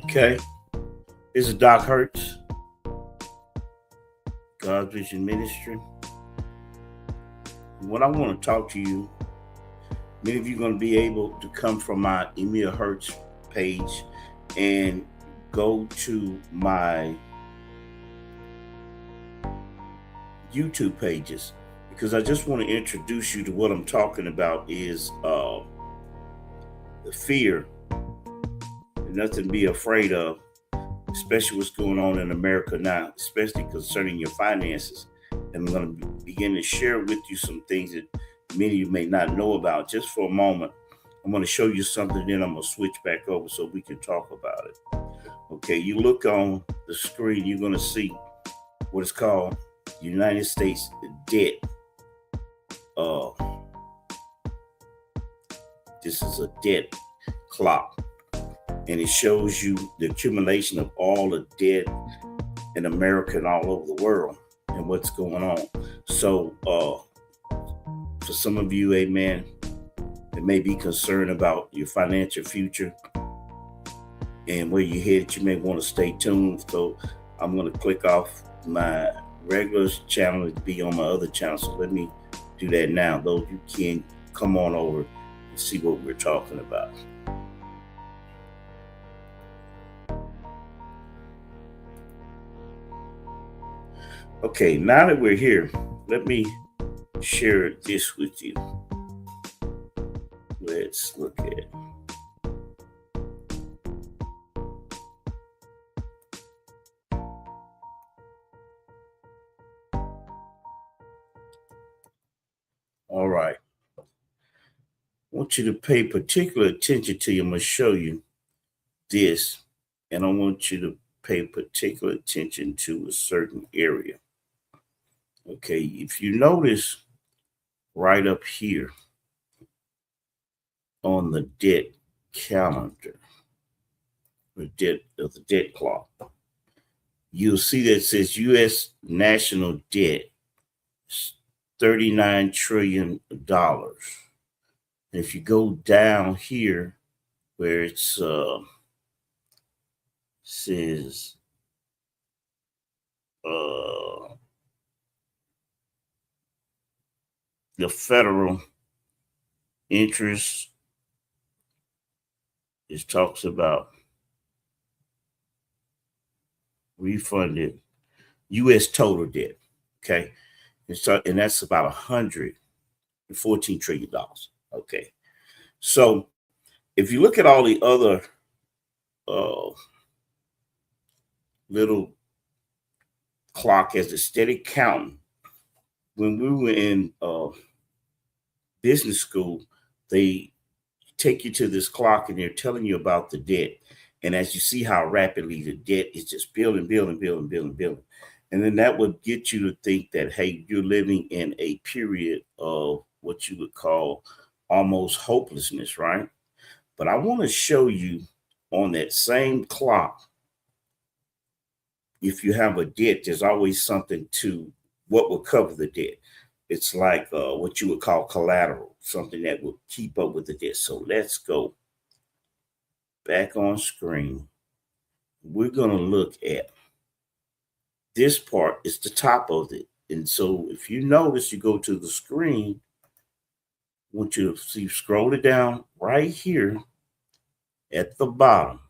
Okay, this is Doc Hertz, God's Vision Ministry. What I want to talk to you, many of you are going to be able to come from my Emil Hertz page and go to my YouTube pages, because I just want to introduce you to what I'm talking about is the fear, and nothing to be afraid of, especially what's going on in America now, especially concerning your finances. And I'm going to begin to share with you some things that many of you may not know about. Just for a moment, I'm going to show you something, then I'm going to switch back over so we can talk about it. Okay, you look on the screen, you're going to see what is called United States debt. This is a debt clock, and it shows you the accumulation of all the debt in America and all over the world and what's going on. So for some of you, amen, that may be concerned about your financial future and where you're headed, you may want to stay tuned. So I'm going to click off my regular channel to be on my other channel. So let me do that now. Those you can come on over and see what we're talking about. Okay, now that we're here, let me share this with you. Let's look at it. All right. I want you to pay particular attention to you. I'm going to show you this, and I want you to pay particular attention to a certain area. Okay, if you notice right up here on the debt calendar, the debt clock, you'll see that it says U.S. national debt is $39 trillion. And if you go down here where it says the federal interest, it talks about refunded U.S. total debt. Okay, and that's about $114 trillion. Okay, so if you look at all the other little clock as a steady counting, when we were in business school, they take you to this clock and they're telling you about the debt. And as you see how rapidly the debt is just building. And then that would get you to think that, hey, you're living in a period of what you would call almost hopelessness, right? But I want to show you on that same clock, if you have a debt, there's always something to what will cover the debt. It's like what you would call collateral, something that will keep up with the debt. So let's go back on screen. We're going to look at this part. It's the top of it. And so if you notice, you go to the screen, I want you to see, scroll it down right here at the bottom,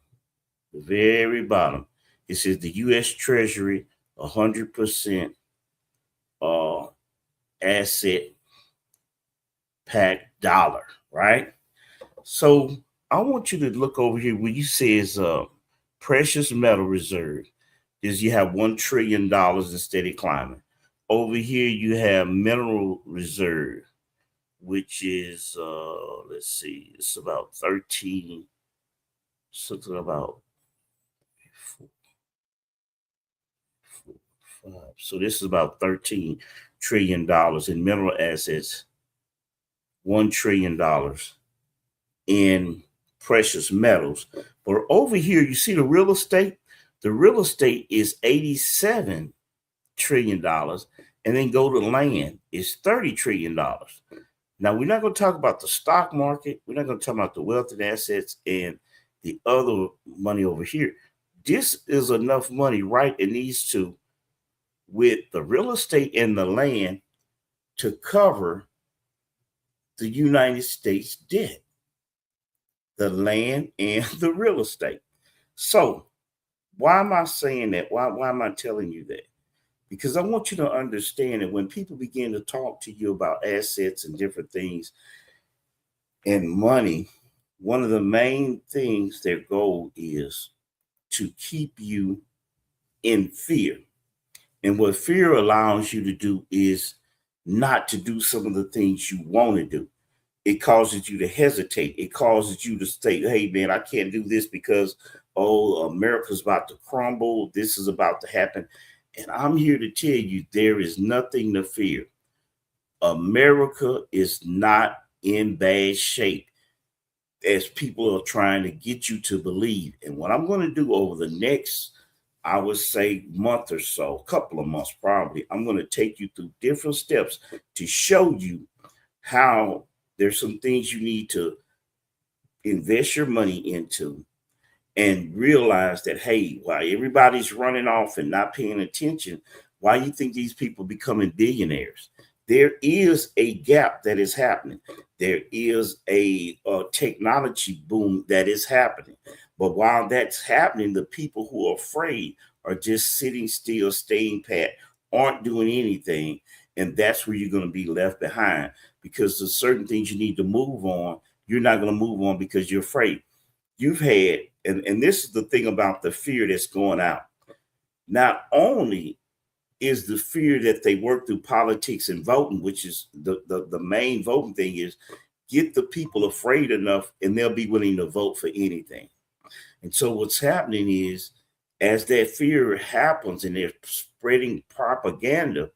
the very bottom. It says the U.S. Treasury 100% asset packed dollar, right? So I want you to look over here where you says precious metal reserve. Is you have $1 trillion in steady climbing. Over here you have mineral reserve, which is let's see, it's about 13, something about 4, 5. So this is about $13 trillion in mineral assets, $1 trillion in precious metals. But over here, you see the real estate? The real estate is $87 trillion. And then go to land, it's $30 trillion. Now, we're not going to talk about the stock market. We're not going to talk about the wealth and assets and the other money over here. this is enough money right in these two with the real estate and the land to cover the United States debt, the land and the real estate. So, why am I saying that? Why am I telling you that? Because I want you to understand that when people begin to talk to you about assets and different things and money, one of the main things their goal is to keep you in fear. And what fear allows you to do is not to do some of the things you want to do. It causes you to hesitate. It causes you to say, hey, man, I can't do this because, oh, America's about to crumble. This is about to happen. And I'm here to tell you there is nothing to fear. America is not in bad shape as people are trying to get you to believe. And what I'm going to do over the next, I would say, month or so, a couple of months probably, I'm going to take you through different steps to show you how there's some things you need to invest your money into and realize that, hey, while everybody's running off and not paying attention, why you think these people becoming billionaires? There is a gap that is happening. There is a technology boom that is happening. But while that's happening, the people who are afraid are just sitting still, staying pat, aren't doing anything. And that's where you're going to be left behind, because there's certain things you need to move on. You're not going to move on because you're afraid. You've had, and this is the thing about the fear that's going out. Not only is the fear that they work through politics and voting, which is the main voting thing, is get the people afraid enough and they'll be willing to vote for anything. And so what's happening is, as that fear happens and they're spreading propaganda,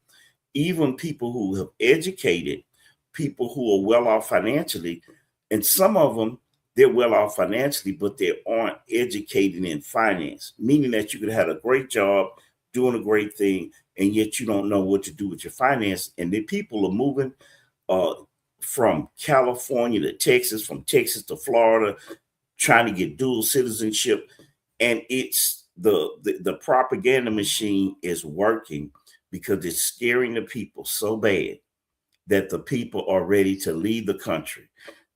even people who have educated, people who are well off financially, and some of them, they're well off financially, but they aren't educated in finance, meaning that you could have a great job, doing a great thing, and yet you don't know what to do with your finance. And the people are moving from California to Texas, from Texas to Florida, trying to get dual citizenship. And it's the propaganda machine is working because it's scaring the people so bad that the people are ready to leave the country.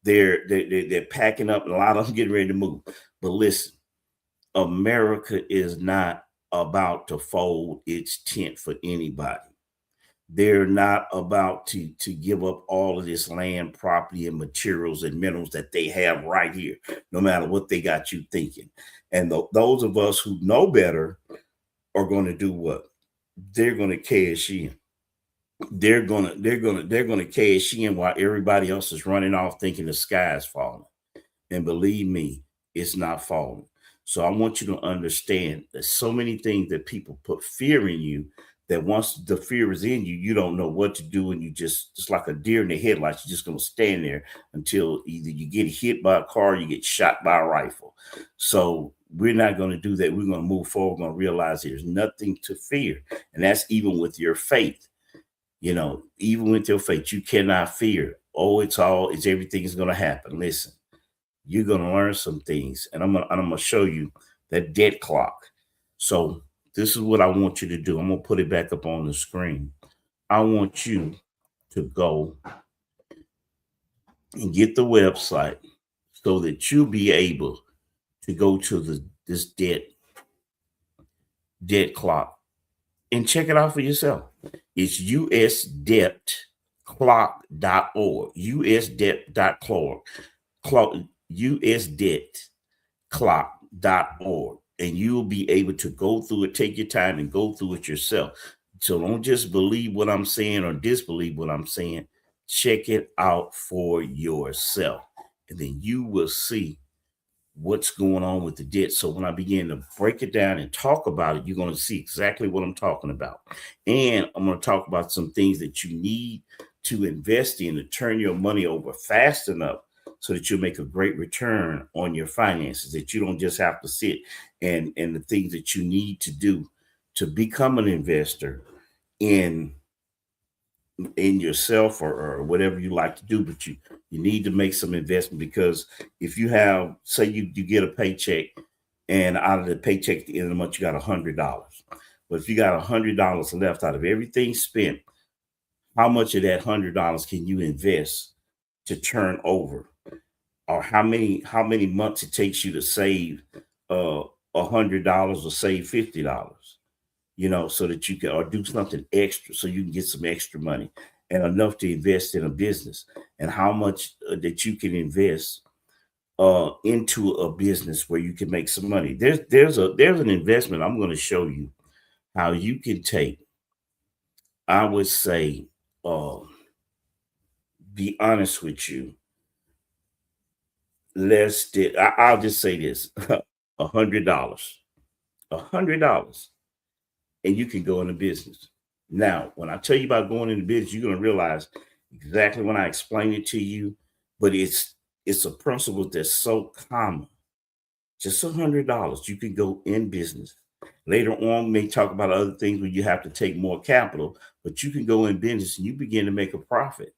They're packing up, and a lot of them getting ready to move. But listen, America is not about to fold its tent for anybody. They're not about to give up all of this land, property, and materials and minerals that they have right here, no matter what they got you thinking. And those of us who know better are going to do what? They're going to cash in. They're gonna cash in while everybody else is running off thinking the sky is falling. And believe me, it's not falling. So I want you to understand there's so many things that people put fear in you, that once the fear is in you, you don't know what to do, and you just like a deer in the headlights, you're just gonna stand there until either you get hit by a car or you get shot by a rifle. So we're not gonna do that. We're gonna move forward, we're gonna realize there's nothing to fear. And that's even with your faith. Even with your faith, you cannot fear. Oh, it's everything's gonna happen. Listen, you're gonna learn some things, and I'm gonna show you that debt clock. So this is what I want you to do. I'm gonna put it back up on the screen. I want you to go and get the website so that you'll be able to go to this debt clock and check it out for yourself. It's usdebtclock.org. Usdebt.org. Usdebtclock.org. And you'll be able to go through it, take your time and go through it yourself. So don't just believe what I'm saying or disbelieve what I'm saying. Check it out for yourself. And then you will see what's going on with the debt. So when I begin to break it down and talk about it, you're going to see exactly what I'm talking about. And I'm going to talk about some things that you need to invest in to turn your money over fast enough so that you'll make a great return on your finances, that you don't just have to sit and the things that you need to do to become an investor in yourself or whatever you like to do. But you need to make some investment, because if you have, say you get a paycheck and out of the paycheck at the end of the month, you got $100. But if you got $100 left out of everything spent, how much of that $100 can you invest to turn over? Or how many months it takes you to save $100 or save $50, so that you can, or do something extra so you can get some extra money and enough to invest in a business, and how much that you can invest into a business where you can make some money. There's an investment I'm going to show you how you can take. I would say, uh, be honest with you. I'll just say this: $100, $100, and you can go into business. Now, when I tell you about going into business, you're going to realize exactly when I explain it to you. But it's a principle that's so common. Just $100, you can go in business. Later on, we may talk about other things where you have to take more capital, but you can go in business and you begin to make a profit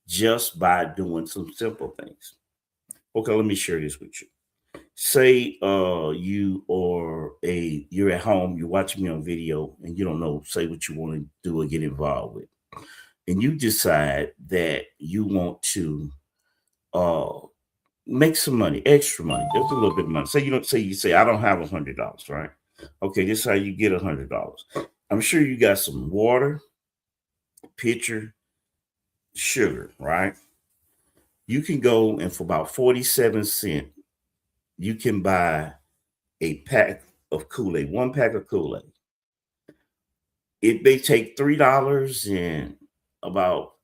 just by doing some simple things. Okay, let me share this with you. Say you're at home, you're watching me on video, and you don't know, say what you want to do or get involved with. And you decide that you want to uh make some money, extra money, just a little bit of money. Say you say I don't have $100, right? Okay, this is how you get $100. I'm sure you got some water, pitcher, sugar, right? You can go and for about 47 cents, you can buy a pack of Kool-Aid, one pack of Kool-Aid. It may take $3 and about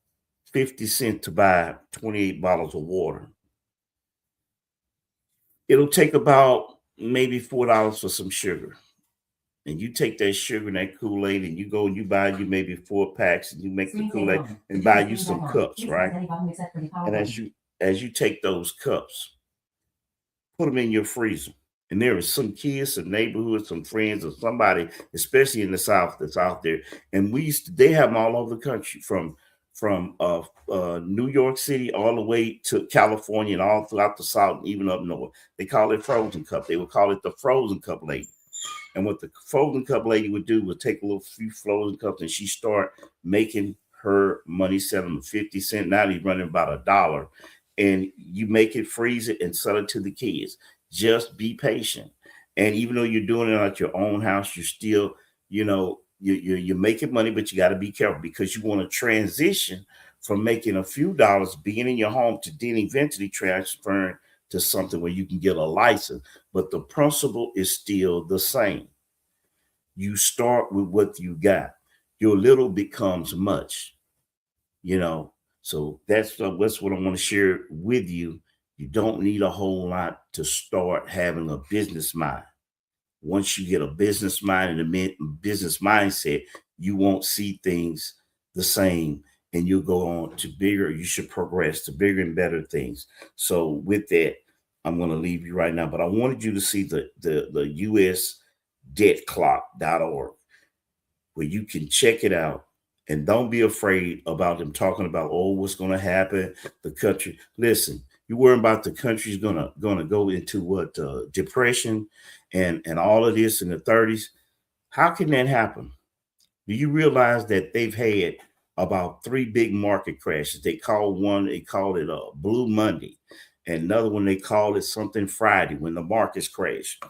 50 cents to buy 28 bottles of water. It'll take about maybe $4 for some sugar. And you take that sugar and that Kool-Aid and you go and you buy you maybe 4 packs and you make the Kool-Aid and buy you some cups, right? And as you take those cups, put them in your freezer. And there are some kids, some neighborhoods, some friends, or somebody, especially in the South, that's out there. And they have them all over the country, from New York City all the way to California and all throughout the South, even up north. They call it frozen cup. They would call it the frozen cup lady. And what the frozen cup lady would do was take a little few frozen cups and she start making her money, selling them 50 cents. Now he's running about $1. And you make it, freeze it, and sell it to the kids. Just be patient. And even though you're doing it at your own house, you're still, you're making money, but you got to be careful because you want to transition from making a few dollars being in your home to then eventually transferring to something where you can get a license. But the principle is still the same. You start with what you got. Your little becomes much, So that's what I want to share with you. You don't need a whole lot to start having a business mind. Once you get a business mind and a business mindset, you won't see things the same and you'll go on to bigger. You should progress to bigger and better things. So with that, I'm going to leave you right now, but I wanted you to see the US debtclock.org where you can check it out. And don't be afraid about them talking about, what's going to happen. The country. Listen, you worry about the country's gonna go into what depression and all of this in the 30s. How can that happen? Do you realize that they've had about 3 big market crashes? They called it Blue Monday, and another one they called it something Friday when the markets crashed.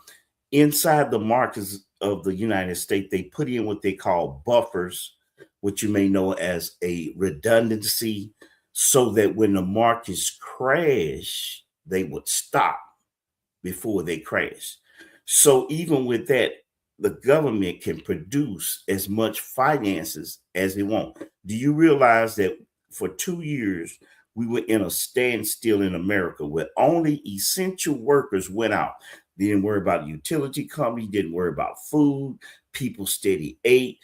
Inside the markets of the United States, they put in what they call buffers, which you may know as a redundancy, so that when the markets crash, they would stop before they crash. So even with that, the government can produce as much finances as they want. Do you realize that for 2 years, we were in a standstill in America where only essential workers went out? They didn't worry about the utility company, didn't worry about food. People steady ate.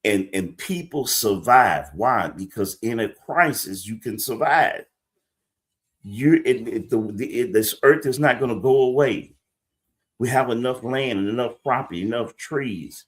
And people survive. Why? Because in a crisis, you can survive. This earth is not going to go away. We have enough land and enough property, enough trees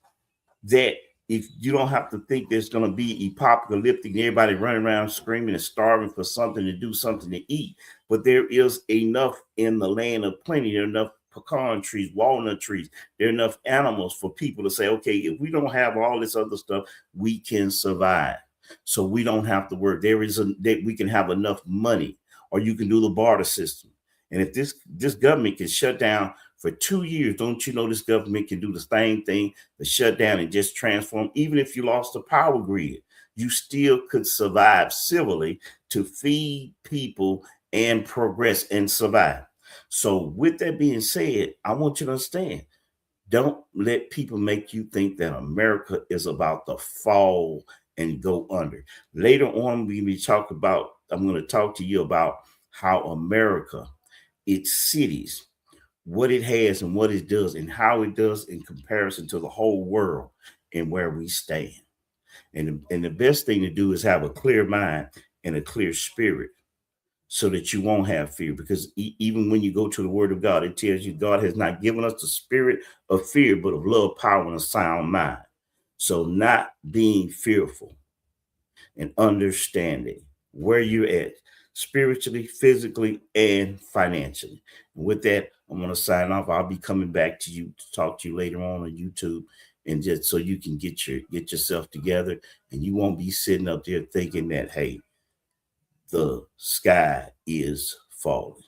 that if you don't have to think there's going to be apocalyptic, everybody running around screaming and starving for something to do, something to eat. But there is enough in the land of plenty, enough pecan trees, walnut trees. There are enough animals for people to say, okay, if we don't have all this other stuff, we can survive. So we don't have to work. That we can have enough money, or you can do the barter system. And if this government can shut down for 2 years, don't you know this government can do the same thing, to shut down and just transform? Even if you lost the power grid, you still could survive civilly to feed people and progress and survive. So, with that being said, I want you to understand, don't let people make you think that America is about to fall and go under. Later on, I'm going to talk to you about how America, its cities, what it has and what it does, and how it does in comparison to the whole world and where we stand. And the best thing to do is have a clear mind and a clear spirit, so that you won't have fear. Because even when you go to the word of God, it tells you God has not given us the spirit of fear, but of love, power, and a sound mind. So not being fearful and understanding where you're at spiritually, physically, and financially. And with that, I'm going to sign off. I'll be coming back to you to talk to you later on YouTube, and just so you can get yourself together, and you won't be sitting up there thinking that, hey, the sky is falling.